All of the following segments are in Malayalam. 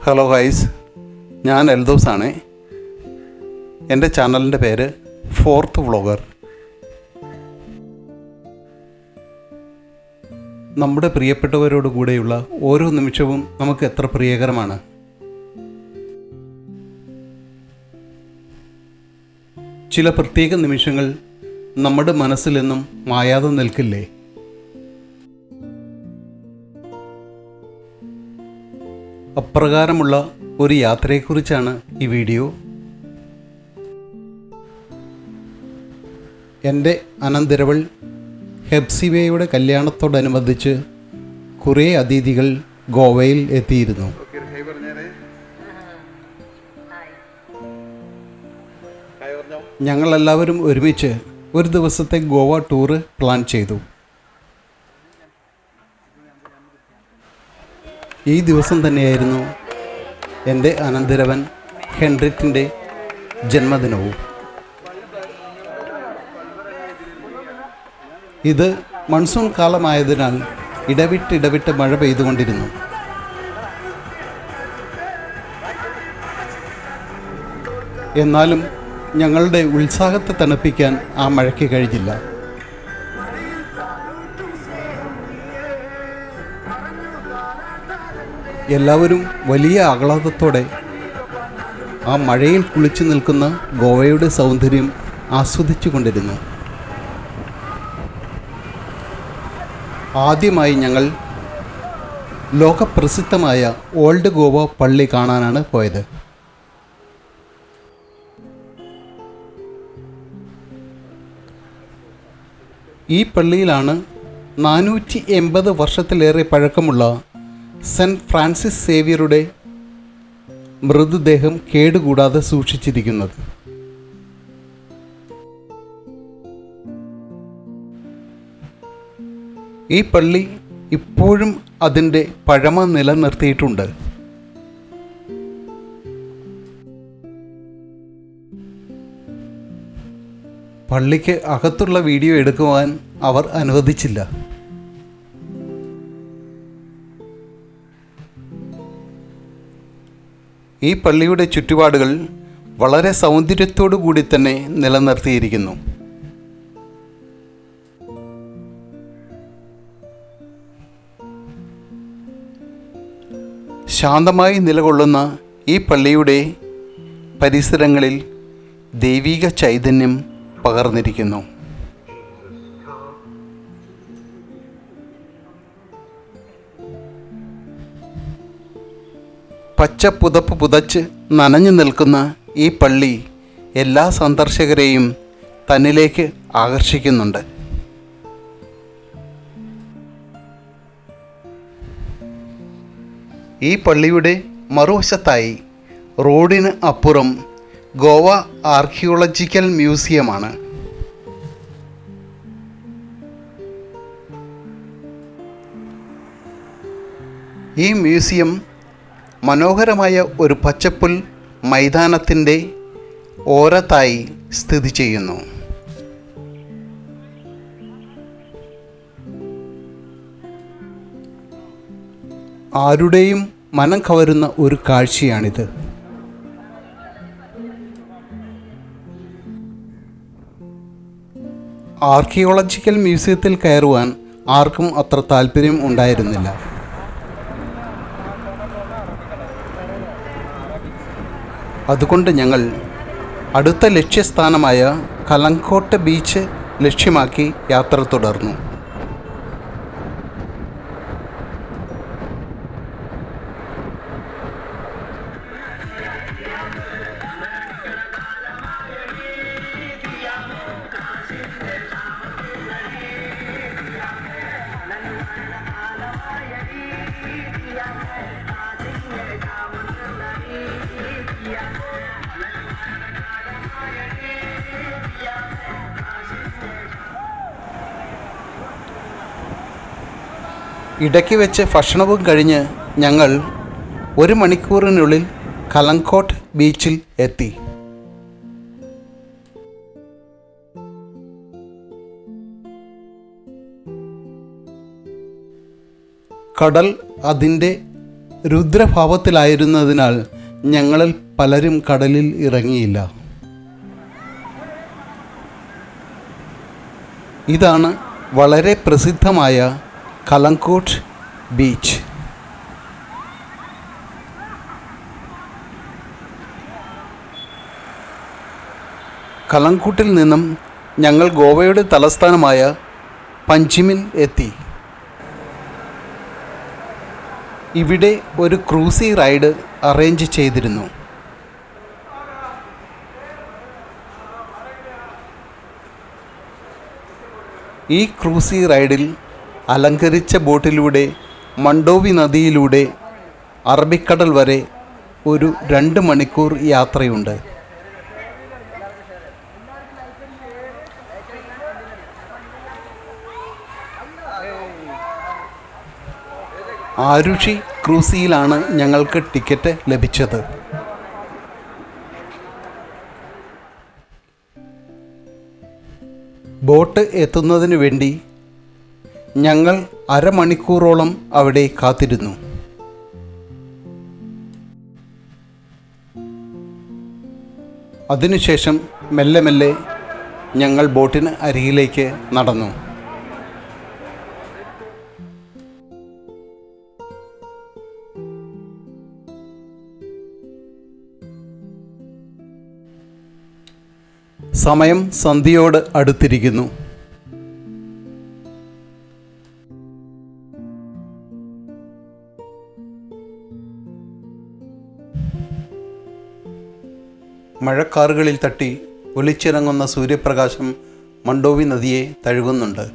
ഹലോ ഗൈസ്, ഞാൻ എൽദോസാണ്. എൻ്റെ ചാനലിൻ്റെ പേര് ഫോർത്ത് വ്ളോഗർ. നമ്മുടെ പ്രിയപ്പെട്ടവരോട് കൂടെയുള്ള ഓരോ നിമിഷവും നമുക്ക് എത്ര പ്രിയകരമാണ്. ചില പ്രത്യേക നിമിഷങ്ങൾ നമ്മുടെ മനസ്സിൽ നിന്നും മായാതെ നിൽക്കില്ലേ? അപ്രകാരമുള്ള ഒരു യാത്രയെക്കുറിച്ചാണ് ഈ വീഡിയോ. എൻ്റെ അനന്തരവൾ ഹെപ്സിബയുടെ കല്യാണത്തോടനുബന്ധിച്ച് കുറേ അതിഥികൾ ഗോവയിൽ എത്തിയിരുന്നു. ഞങ്ങളെല്ലാവരും ഒരുമിച്ച് ഒരു ദിവസത്തെ ഗോവ ടൂറ് പ്ലാൻ ചെയ്തു. ഈ ദിവസം തന്നെയായിരുന്നു എൻ്റെ അനന്തരവൻ ഹെൻറിറ്റിൻ്റെ ജന്മദിനവും. ഇത് മൺസൂൺ കാലമായതിനാൽ ഇടവിട്ട് മഴ പെയ്തുകൊണ്ടിരുന്നു. എന്നാലും ഞങ്ങളുടെ ഉത്സാഹത്തെ തണുപ്പിക്കാൻ ആ മഴയ്ക്ക് കഴിഞ്ഞില്ല. എല്ലാവരും വലിയ ആഹ്ലാദത്തോടെ ആ മഴയിൽ കുളിച്ചു നിൽക്കുന്ന ഗോവയുടെ സൗന്ദര്യം ആസ്വദിച്ചു കൊണ്ടിരുന്നു. ആദ്യമായി ഞങ്ങൾ ലോകപ്രസിദ്ധമായ ഓൾഡ് ഗോവ പള്ളി കാണാനാണ് പോയത്. ഈ പള്ളിയിലാണ് 480 വർഷത്തിലേറെ പഴക്കമുള്ള സെൻറ്റ് ഫ്രാൻസിസ് സേവ്യറുടെ മൃതദേഹം കേടുകൂടാതെ സൂക്ഷിച്ചിരിക്കുന്നത്. ഈ പള്ളി ഇപ്പോഴും അതിൻ്റെ പഴമ നിലനിർത്തിയിട്ടുണ്ട്. പള്ളിക്ക് അകത്തുള്ള വീഡിയോ എടുക്കുവാൻ അവർ അനുവദിച്ചില്ല. ഈ പള്ളിയുടെ ചുറ്റുപാടുകൾ വളരെ സൗന്ദര്യത്തോടു കൂടി തന്നെ നിലനിർത്തിയിരിക്കുന്നു. ശാന്തമായി നിലകൊള്ളുന്ന ഈ പള്ളിയുടെ പരിസരങ്ങളിൽ ദൈവിക ചൈതന്യം പകർന്നിരിക്കുന്നു. പച്ച പുതപ്പ് പുതച്ച് നനഞ്ഞു നിൽക്കുന്ന ഈ പള്ളി എല്ലാ സന്ദർശകരെയും തന്നിലേക്ക് ആകർഷിക്കുന്നുണ്ട്. ഈ പള്ളിയുടെ മറുവശത്തായി റോഡിന് അപ്പുറം ഗോവ ആർക്കിയോളജിക്കൽ മ്യൂസിയമാണ്. ഈ മ്യൂസിയം മനോഹരമായ ഒരു പച്ചപ്പുൽ മൈതാനത്തിൻ്റെ ഓരത്തായി സ്ഥിതി ചെയ്യുന്നു. ആരുടെയും മനം കവരുന്ന ഒരു കാഴ്ചയാണിത്. ആർക്കിയോളജിക്കൽ മ്യൂസിയത്തിൽ കയറുവാൻ ആർക്കും അത്ര താല്പര്യം ഉണ്ടായിരുന്നില്ല. അതുകൊണ്ട് ഞങ്ങൾ അടുത്ത ലക്ഷ്യസ്ഥാനമായ കലങ്കോട്ട് ബീച്ച് ലക്ഷ്യമാക്കി യാത്ര തുടർന്നു. ഇടയ്ക്ക് വെച്ച് ഭക്ഷണവും കഴിഞ്ഞ് ഞങ്ങൾ 1 മണിക്കൂറിനുള്ളിൽ കലങ്കോട്ട് ബീച്ചിൽ എത്തി. കടൽ അതിൻ്റെ രുദ്രഭാവത്തിലായിരുന്നതിനാൽ ഞങ്ങളിൽ പലരും കടലിൽ ഇറങ്ങിയില്ല. ഇതാണ് വളരെ പ്രസിദ്ധമായ കലങ്കോട്ട് ബീച്ച്. കലങ്കൂട്ടിൽ നിന്നും ഞങ്ങൾ ഗോവയുടെ തലസ്ഥാനമായ പഞ്ചിമിൽ എത്തി. ഇവിടെ ഒരു ക്രൂസി റൈഡ് അറേഞ്ച് ചെയ്തിരുന്നു. ഈ ക്രൂസി റൈഡിൽ അലങ്കരിച്ച ബോട്ടിലൂടെ മണ്ഡോവി നദിയിലൂടെ അറബിക്കടൽ വരെ ഒരു 2 മണിക്കൂർ യാത്രയുണ്ട്. ആരുഷി ക്രൂസിയിലാണ് ഞങ്ങൾക്ക് ടിക്കറ്റ് ലഭിച്ചത്. ബോട്ട് എത്തുന്നതിന് വേണ്ടി ഞങ്ങൾ അരമണിക്കൂറോളം അവിടെ കാത്തിരുന്നു. അതിനുശേഷം മെല്ലെ മെല്ലെ ഞങ്ങൾ ബോട്ടിന് അരികിലേക്ക് നടന്നു. സമയം സന്ധ്യയോട് അടുത്തിരിക്കുന്നു. മഴക്കാറുകളിൽ തട്ടി ഒലിച്ചിറങ്ങുന്ന സൂര്യപ്രകാശം മണ്ഡോവി നദിയെ തഴുകുന്നുണ്ട്.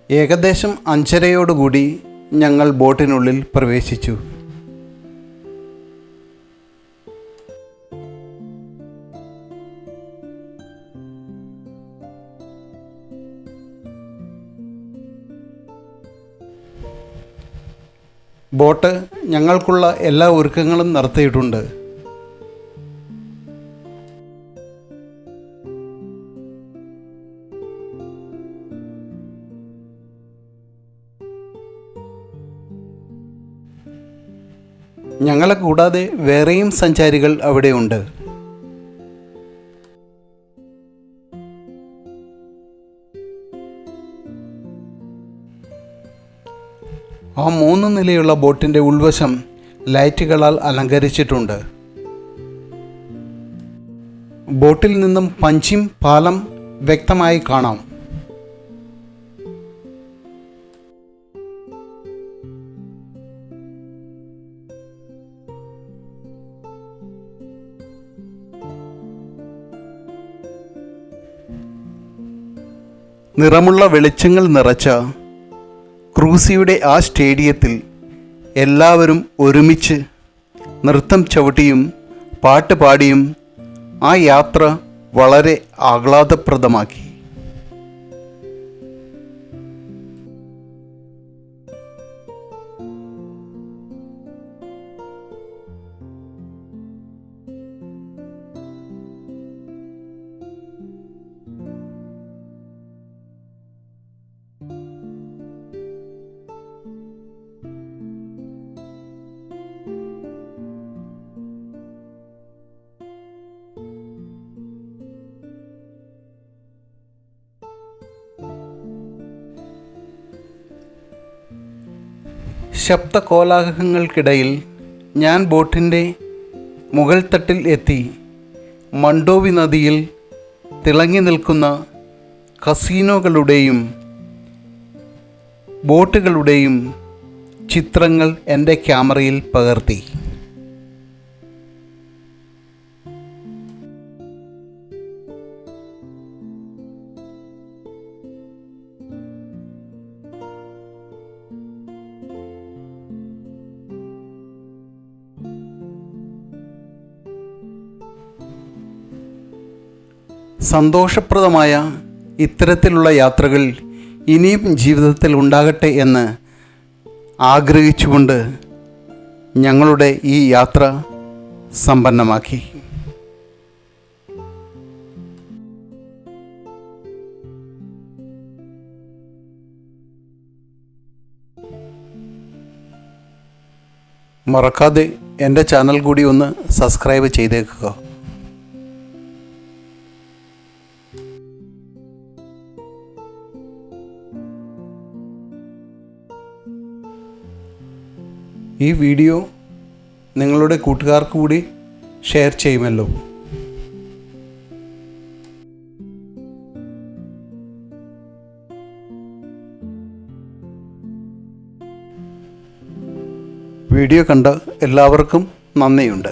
ഏകദേശം 5:30 ഞങ്ങൾ ബോട്ടിനുള്ളിൽ പ്രവേശിച്ചു. ബോട്ട് ഞങ്ങൾക്കുള്ള എല്ലാ ഒരുക്കങ്ങളും നടത്തിയിട്ടുണ്ട്. ഞങ്ങളെ കൂടാതെ വേറെയും സഞ്ചാരികൾ അവിടെയുണ്ട്. ആ 3 നിലയുള്ള ബോട്ടിൻ്റെ ഉൾവശം ലൈറ്റുകളാൽ അലങ്കരിച്ചിട്ടുണ്ട്. ബോട്ടിൽ നിന്നും പഞ്ചിം പാലം വ്യക്തമായി കാണാം. നിറമുള്ള വെളിച്ചങ്ങൾ നിറച്ച ക്രൂസിയുടെ ആ സ്റ്റേഡിയത്തിൽ എല്ലാവരും ഒരുമിച്ച് നൃത്തം ചവിട്ടിയും പാട്ട് പാടിയും ആ യാത്ര വളരെ ആഹ്ലാദപ്രദമാക്കി. ശബ്ദകോലാഹലങ്ങൾക്കിടയിൽ ഞാൻ ബോട്ടിൻ്റെ മുകൾ തട്ടിൽ എത്തി മണ്ഡോവി നദിയിൽ തിളങ്ങി നിൽക്കുന്ന കസീനോകളുടെയും ബോട്ടുകളുടെയും ചിത്രങ്ങൾ എൻ്റെ ക്യാമറയിൽ പകർത്തി. സന്തോഷപ്രദമായ ഇത്തരത്തിലുള്ള യാത്രകൾ ഇനിയും ജീവിതത്തിൽ ഉണ്ടാകട്ടെ എന്ന് ആഗ്രഹിച്ചുകൊണ്ട് ഞങ്ങളുടെ ഈ യാത്ര സമ്പന്നമാക്കി. മറക്കാതെ എൻ്റെ ചാനൽ കൂടി ഒന്ന് സബ്സ്ക്രൈബ് ചെയ്തേക്കുക. ഈ വീഡിയോ നിങ്ങളുടെ കൂട്ടുകാർക്ക് കൂടി ഷെയർ ചെയ്യുമല്ലോ. വീഡിയോ കണ്ട എല്ലാവർക്കും നന്ദിയുണ്ട്.